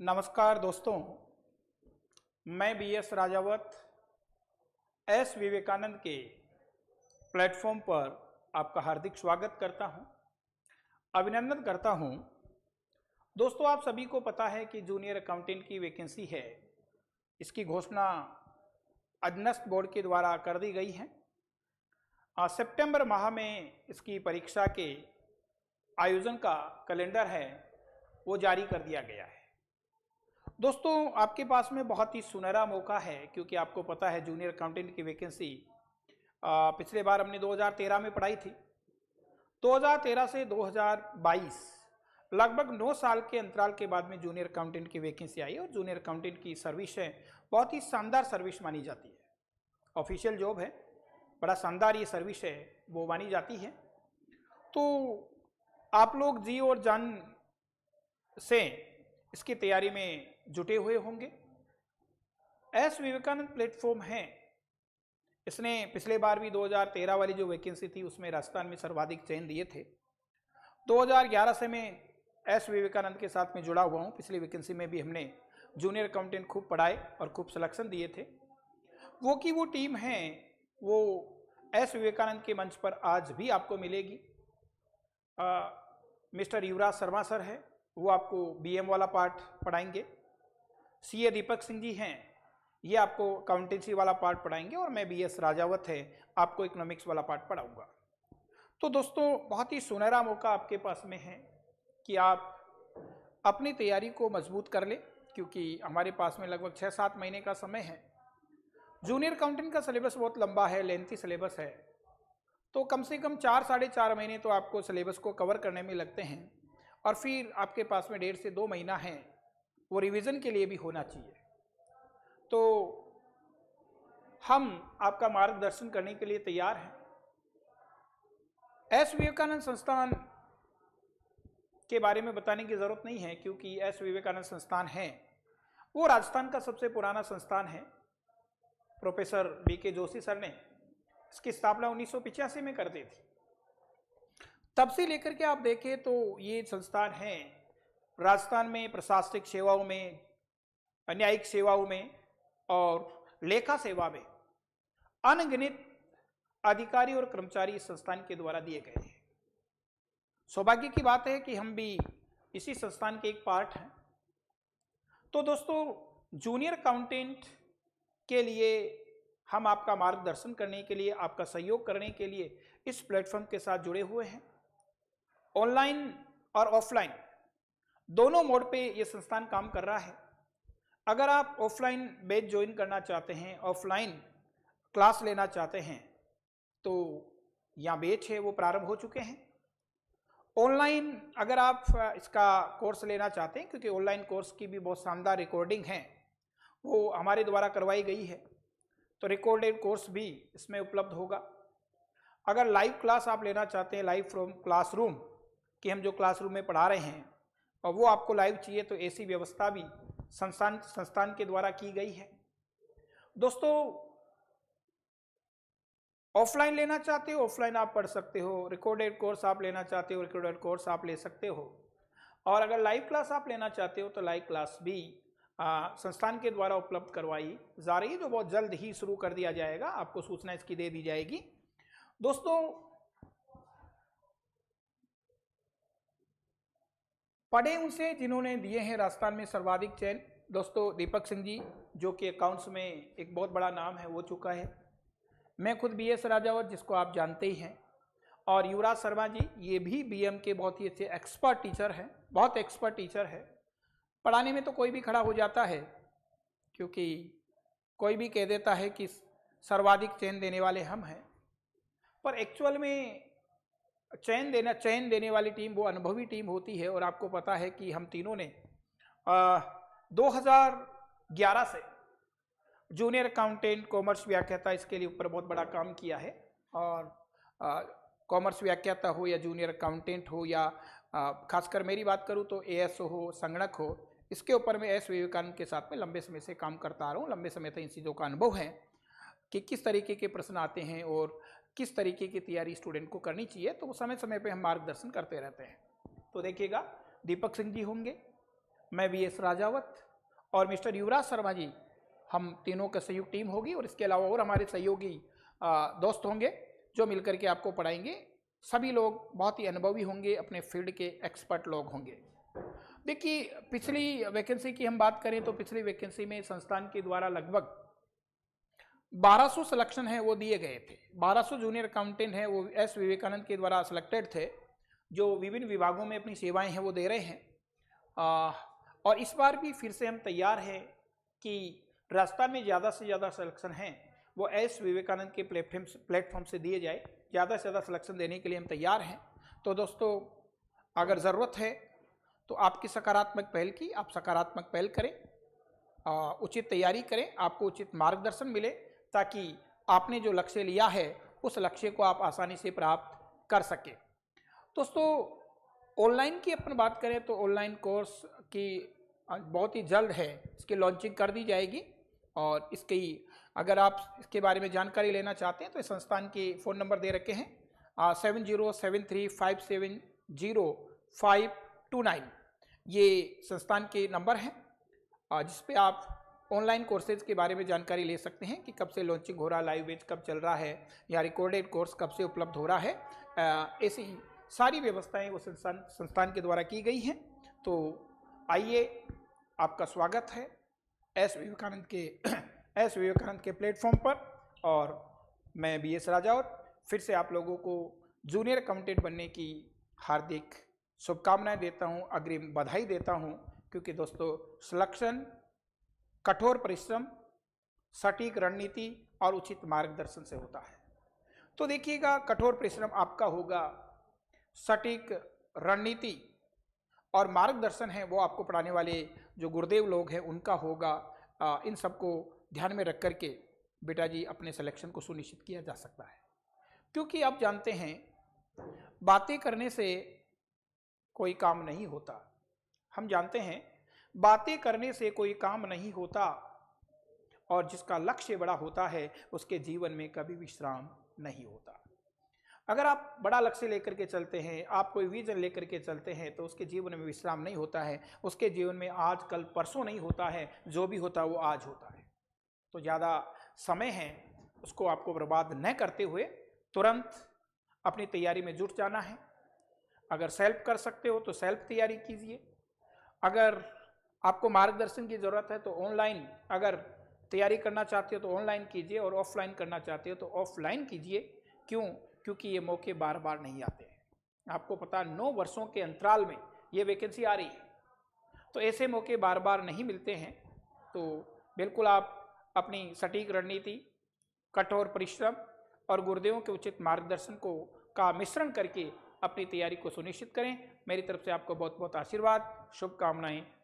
नमस्कार दोस्तों, मैं BS राजावत एस विवेकानंद के प्लेटफॉर्म पर आपका हार्दिक स्वागत करता हूं, अभिनंदन करता हूं। दोस्तों, आप सभी को पता है कि जूनियर अकाउंटेंट की वैकेंसी है। इसकी घोषणा अधीनस्थ बोर्ड के द्वारा कर दी गई है। सितंबर माह में इसकी परीक्षा के आयोजन का कैलेंडर है वो जारी कर दिया गया है। दोस्तों, आपके पास में बहुत ही सुनहरा मौका है, क्योंकि आपको पता है जूनियर अकाउंटेंट की वैकेंसी पिछले बार हमने 2013 में पढ़ाई थी। 2013 से 2022 लगभग 9 साल के अंतराल के बाद में जूनियर अकाउंटेंट की वैकेंसी आई और जूनियर अकाउंटेंट की सर्विस है बहुत ही शानदार सर्विस मानी जाती है। ऑफिशियल जॉब है, बड़ा शानदार ये सर्विस है वो मानी जाती है। तो आप लोग जी और जान से इसकी तैयारी में जुटे हुए होंगे। एस विवेकानंद प्लेटफॉर्म है, इसने पिछले बार भी 2013 वाली जो वैकेंसी थी उसमें राजस्थान में सर्वाधिक चयन दिए थे। 2011 से मैं एस विवेकानंद के साथ में जुड़ा हुआ हूँ। पिछली वैकेंसी में भी हमने जूनियर अकाउंटेंट खूब पढ़ाए और खूब सिलेक्शन दिए थे। वो टीम है वो एस विवेकानंद के मंच पर आज भी आपको मिलेगी। मिस्टर युवराज शर्मा सर है, वो आपको BM वाला पार्ट पढ़ाएंगे। CA दीपक सिंह जी हैं, ये आपको अकाउंटेंसी वाला पार्ट पढ़ाएंगे और मैं BS राजावत है आपको इकोनॉमिक्स वाला पार्ट पढ़ाऊंगा। तो दोस्तों, बहुत ही सुनहरा मौका आपके पास में है कि आप अपनी तैयारी को मजबूत कर लें, क्योंकि हमारे पास में लगभग 6-7 महीने का समय है। जूनियर अकाउंटेंट का सिलेबस बहुत लंबा है, लेंथी सिलेबस है, तो कम से कम 4-4.5 महीने तो आपको सिलेबस को कवर करने में लगते हैं और फिर आपके पास में 1.5 से 2 महीना है वो रिवीजन के लिए भी होना चाहिए। तो हम आपका मार्गदर्शन करने के लिए तैयार हैं। एस विवेकानंद संस्थान के बारे में बताने की ज़रूरत नहीं है, क्योंकि एस विवेकानंद संस्थान है वो राजस्थान का सबसे पुराना संस्थान है। प्रोफेसर BK जोशी सर ने इसकी स्थापना 1985 में कर दी थी। तब से लेकर के आप देखें तो ये संस्थान है राजस्थान में प्रशासनिक सेवाओं में, न्यायिक सेवाओं में और लेखा सेवा में अनगिनत अधिकारी और कर्मचारी इस संस्थान के द्वारा दिए गए हैं। सौभाग्य की बात है कि हम भी इसी संस्थान के एक पार्ट हैं। तो दोस्तों, जूनियर अकाउंटेंट के लिए हम आपका मार्गदर्शन करने के लिए, आपका सहयोग करने के लिए इस प्लेटफॉर्म के साथ जुड़े हुए हैं। ऑनलाइन और ऑफलाइन दोनों मोड पे ये संस्थान काम कर रहा है। अगर आप ऑफलाइन बैच ज्वाइन करना चाहते हैं, ऑफलाइन क्लास लेना चाहते हैं, तो यहाँ बैच है वो प्रारंभ हो चुके हैं। ऑनलाइन अगर आप इसका कोर्स लेना चाहते हैं, क्योंकि ऑनलाइन कोर्स की भी बहुत शानदार रिकॉर्डिंग है वो हमारे द्वारा करवाई गई है, तो रिकॉर्डेड कोर्स भी इसमें उपलब्ध होगा। अगर लाइव क्लास आप लेना चाहते हैं, लाइव फ्रॉम क्लासरूम, कि हम जो क्लासरूम में पढ़ा रहे हैं और वो आपको लाइव चाहिए, तो ऐसी व्यवस्था भी संस्थान के द्वारा की गई है। दोस्तों, ऑफलाइन लेना चाहते हो ऑफलाइन आप पढ़ सकते हो, रिकॉर्डेड कोर्स आप लेना चाहते हो रिकॉर्डेड कोर्स आप ले सकते हो, और अगर लाइव क्लास आप लेना चाहते हो तो लाइव क्लास भी संस्थान के द्वारा उपलब्ध करवाई जा रही है, जो बहुत जल्द ही शुरू कर दिया जाएगा। आपको सूचना इसकी दे दी जाएगी। दोस्तों, पढ़े उनसे जिन्होंने दिए हैं राजस्थान में सर्वाधिक चयन। दोस्तों, दीपक सिंह जी, जो कि अकाउंट्स में एक बहुत बड़ा नाम है वो चुका है। मैं खुद BS राजावत, जिसको आप जानते ही हैं, और युवराज शर्मा जी, ये भी BM के बहुत ही अच्छे एक्सपर्ट टीचर हैं, बहुत एक्सपर्ट टीचर है। पढ़ाने में तो कोई भी खड़ा हो जाता है, क्योंकि कोई भी कह देता है कि सर्वाधिक चयन देने वाले हम हैं, पर एक्चुअल में चयन देने वाली टीम वो अनुभवी टीम होती है। और आपको पता है कि हम तीनों ने 2011 से जूनियर अकाउंटेंट कॉमर्स व्याख्याता इसके लिए ऊपर बहुत बड़ा काम किया है। और कॉमर्स व्याख्याता हो या जूनियर अकाउंटेंट हो या खासकर मेरी बात करूं तो ASO हो, संगणक हो, इसके ऊपर मैं एस विवेकानंद के साथ में लंबे समय से काम करता आ रहा हूँ। लंबे समय तक इन चीज़ों का अनुभव है कि किस तरीके के प्रश्न आते हैं और किस तरीके की तैयारी स्टूडेंट को करनी चाहिए, तो वो समय समय पे हम मार्गदर्शन करते रहते हैं। तो देखिएगा, दीपक सिंह जी होंगे, मैं VS राजावत और मिस्टर युवराज शर्मा जी, हम तीनों का संयुक्त टीम होगी और इसके अलावा और हमारे सहयोगी दोस्त होंगे जो मिलकर के आपको पढ़ाएंगे। सभी लोग बहुत ही अनुभवी होंगे, अपने फील्ड के एक्सपर्ट लोग होंगे। देखिए, पिछली वैकेंसी की हम बात करें तो पिछली वैकेंसी में संस्थान के द्वारा लगभग 1200 सिलेक्शन है वो दिए गए थे। 1200 जूनियर अकाउंटेंट हैं वो एस विवेकानंद के द्वारा सिलेक्टेड थे, जो विभिन्न विभागों में अपनी सेवाएं हैं वो दे रहे हैं। और इस बार भी फिर से हम तैयार हैं कि राजस्थान में ज़्यादा से ज़्यादा सिलेक्शन हैं वो एस विवेकानंद के प्लेटफॉर्म से दिए जाए। ज़्यादा से ज़्यादा सिलेक्शन देने के लिए हम तैयार हैं। तो दोस्तों, अगर ज़रूरत है तो आपकी सकारात्मक पहल की, आप सकारात्मक पहल करें, उचित तैयारी करें, आपको उचित मार्गदर्शन मिले ताकि आपने जो लक्ष्य लिया है उस लक्ष्य को आप आसानी से प्राप्त कर सकें। दोस्तों, ऑनलाइन की अपन बात करें तो ऑनलाइन कोर्स की बहुत ही जल्द है इसकी लॉन्चिंग कर दी जाएगी। और इसकी अगर आप इसके बारे में जानकारी लेना चाहते हैं तो इस संस्थान के फ़ोन नंबर दे रखे हैं 7073570529। ये संस्थान के नंबर हैं जिस पे आप ऑनलाइन कोर्सेज के बारे में जानकारी ले सकते हैं कि कब से लॉन्चिंग हो रहा है, लाइव बैच कब चल रहा है या रिकॉर्डेड कोर्स कब से उपलब्ध हो रहा है। ऐसी सारी व्यवस्थाएं वो संस्थान के द्वारा की गई हैं। तो आइए, आपका स्वागत है एस विवेकानंद के प्लेटफॉर्म पर। और मैं VS राजावत फिर से आप लोगों को जूनियर अकाउंटेंट बनने की हार्दिक शुभकामनाएं देता हूं, अग्रिम बधाई देता हूं, क्योंकि दोस्तों सिलेक्शन कठोर परिश्रम, सटीक रणनीति और उचित मार्गदर्शन से होता है। तो देखिएगा, कठोर परिश्रम आपका होगा, सटीक रणनीति और मार्गदर्शन है वो आपको पढ़ाने वाले जो गुरुदेव लोग हैं उनका होगा। इन सबको ध्यान में रख करके बेटा जी अपने सिलेक्शन को सुनिश्चित किया जा सकता है। क्योंकि आप जानते हैं, बातें करने से कोई काम नहीं होता। हम जानते हैं बातें करने से कोई काम नहीं होता, और जिसका लक्ष्य बड़ा होता है उसके जीवन में कभी विश्राम नहीं होता। अगर आप बड़ा लक्ष्य लेकर के चलते हैं, आप कोई विजन लेकर के चलते हैं, तो उसके जीवन में विश्राम नहीं होता है। उसके जीवन में आज कल परसों नहीं होता है, जो भी होता है वो आज होता है। तो ज़्यादा समय है उसको आपको बर्बाद न करते हुए तुरंत अपनी तैयारी में जुट जाना है। अगर सेल्फ कर सकते हो तो सेल्फ तैयारी कीजिए। अगर आपको मार्गदर्शन की ज़रूरत है तो ऑनलाइन अगर तैयारी करना चाहते हो तो ऑनलाइन कीजिए, और ऑफलाइन करना चाहते हो तो ऑफलाइन कीजिए। क्यों? क्योंकि ये मौके बार बार नहीं आते हैं। आपको पता, 9 वर्षों के अंतराल में ये वैकेंसी आ रही है, तो ऐसे मौके बार बार नहीं मिलते हैं। तो बिल्कुल आप अपनी सटीक रणनीति, कठोर परिश्रम और गुरुदेवों के उचित मार्गदर्शन का मिश्रण करके अपनी तैयारी को सुनिश्चित करें। मेरी तरफ से आपको बहुत बहुत आशीर्वाद, शुभकामनाएं।